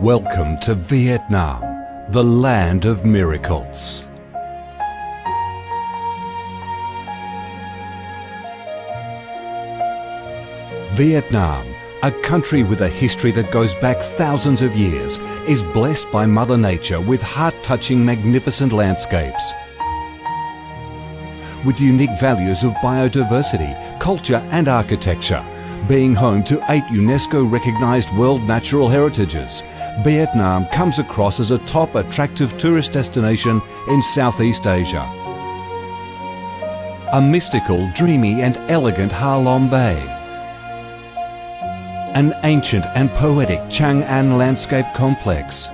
Welcome to Vietnam, the land of miracles. Vietnam, a country with a history that goes back thousands of years, is blessed by Mother Nature with heart-touching, magnificent landscapes. With unique values of biodiversity, culture and architecture, being home to 8 UNESCO-recognised World Natural Heritages, Vietnam comes across as a top attractive tourist destination in Southeast Asia. A mystical, dreamy and elegant Ha Long Bay. An ancient and poetic Chang An landscape complex.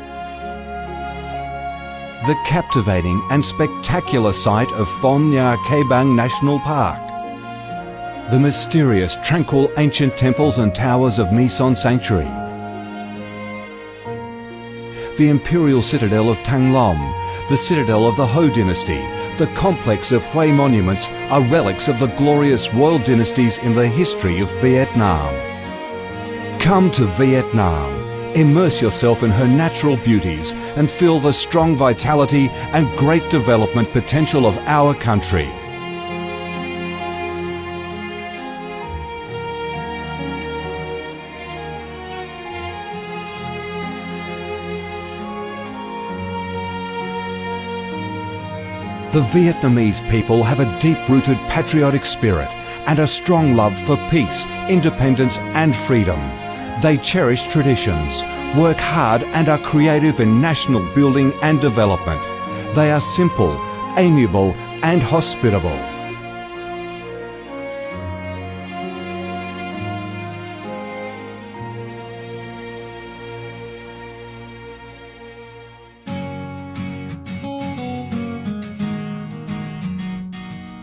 The captivating and spectacular site of Phong Nha Ke Bang National Park. The mysterious, tranquil ancient temples and towers of My Son Sanctuary. The imperial citadel of Thăng Long, the citadel of the Ho dynasty, the complex of Hue monuments are relics of the glorious royal dynasties in the history of Vietnam. Come to Vietnam, immerse yourself in her natural beauties and feel the strong vitality and great development potential of our country. The Vietnamese people have a deep-rooted patriotic spirit and a strong love for peace, independence and freedom. They cherish traditions, work hard and are creative in national building and development. They are simple, amiable and hospitable.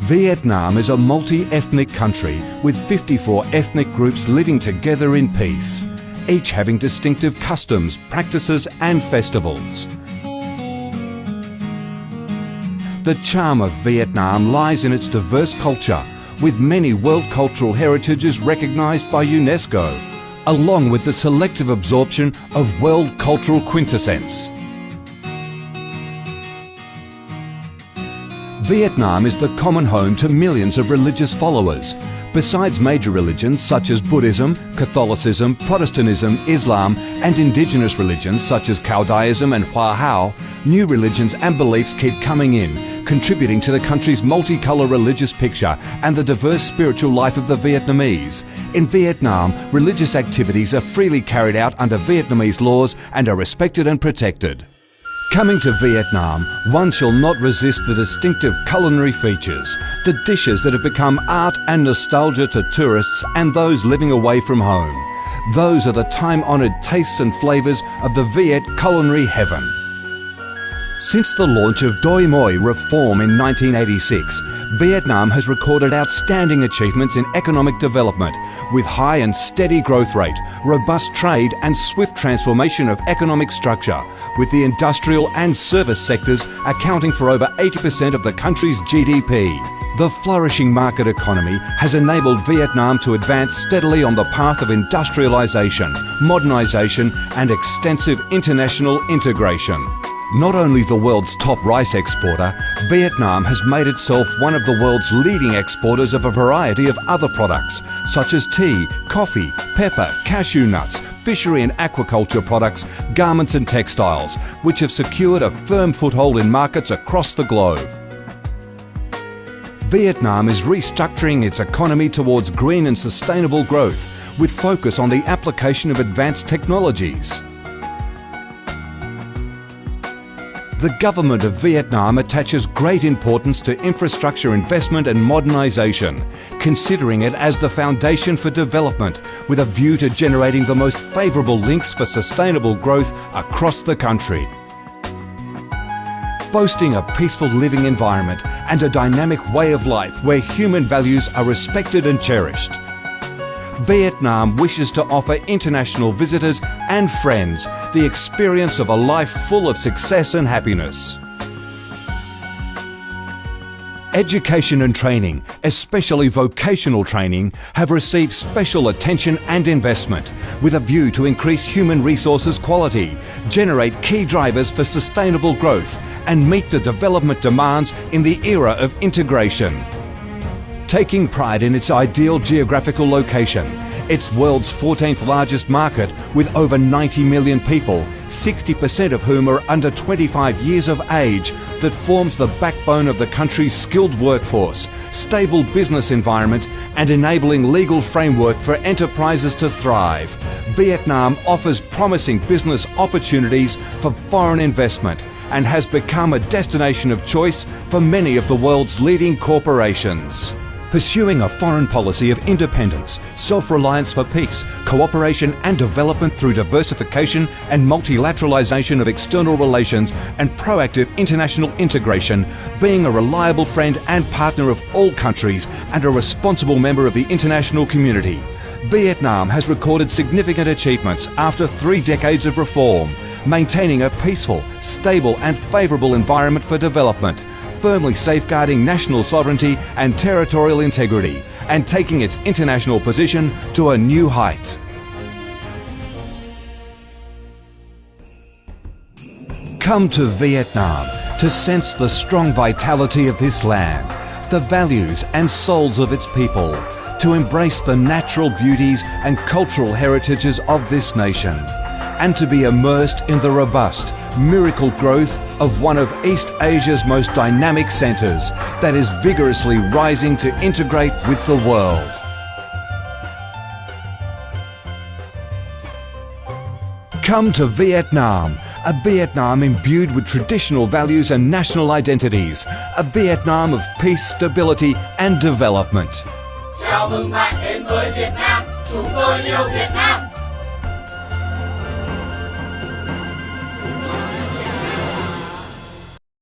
Vietnam is a multi-ethnic country with 54 ethnic groups living together in peace, each having distinctive customs, practices and festivals. The charm of Vietnam lies in its diverse culture, with many World Cultural Heritages recognised by UNESCO, along with the selective absorption of World Cultural Quintessence. Vietnam is the common home to millions of religious followers. Besides major religions such as Buddhism, Catholicism, Protestantism, Islam and indigenous religions such as Caodaism and Hoa Hao, new religions and beliefs keep coming in, contributing to the country's multicolour religious picture and the diverse spiritual life of the Vietnamese. In Vietnam, religious activities are freely carried out under Vietnamese laws and are respected and protected. Coming to Vietnam, one shall not resist the distinctive culinary features, the dishes that have become art and nostalgia to tourists and those living away from home. Those are the time-honoured tastes and flavours of the Viet culinary heaven. Since the launch of Doi Moi reform in 1986, Vietnam has recorded outstanding achievements in economic development, with high and steady growth rate, robust trade and swift transformation of economic structure, with the industrial and service sectors accounting for over 80% of the country's GDP. The flourishing market economy has enabled Vietnam to advance steadily on the path of industrialisation, modernisation and extensive international integration. Not only the world's top rice exporter, Vietnam has made itself one of the world's leading exporters of a variety of other products, such as tea, coffee, pepper, cashew nuts, fishery and aquaculture products, garments and textiles, which have secured a firm foothold in markets across the globe. Vietnam is restructuring its economy towards green and sustainable growth, with focus on the application of advanced technologies. The government of Vietnam attaches great importance to infrastructure investment and modernisation, considering it as the foundation for development, with a view to generating the most favourable links for sustainable growth across the country. Boasting a peaceful living environment and a dynamic way of life where human values are respected and cherished, Vietnam wishes to offer international visitors and friends the experience of a life full of success and happiness. Education and training, especially vocational training, have received special attention and investment with a view to increase human resources quality, generate key drivers for sustainable growth and meet the development demands in the era of integration. Taking pride in its ideal geographical location, its world's 14th largest market with over 90 million people, 60% of whom are under 25 years of age, that forms the backbone of the country's skilled workforce, stable business environment and enabling legal framework for enterprises to thrive. Vietnam offers promising business opportunities for foreign investment and has become a destination of choice for many of the world's leading corporations. Pursuing a foreign policy of independence, self-reliance for peace, cooperation and development through diversification and multilateralization of external relations and proactive international integration, being a reliable friend and partner of all countries and a responsible member of the international community. Vietnam has recorded significant achievements after 3 decades of reform, maintaining a peaceful, stable and favourable environment for development, firmly safeguarding national sovereignty and territorial integrity, and taking its international position to a new height. Come to Vietnam to sense the strong vitality of this land, the values and souls of its people, to embrace the natural beauties and cultural heritages of this nation, and to be immersed in the robust, miracle growth of one of East Asia's most dynamic centres that is vigorously rising to integrate with the world. Come to Vietnam, a Vietnam imbued with traditional values and national identities, a Vietnam of peace, stability and development. Chào mừng bạn đến với Việt Nam, chúng tôi yêu Việt Nam.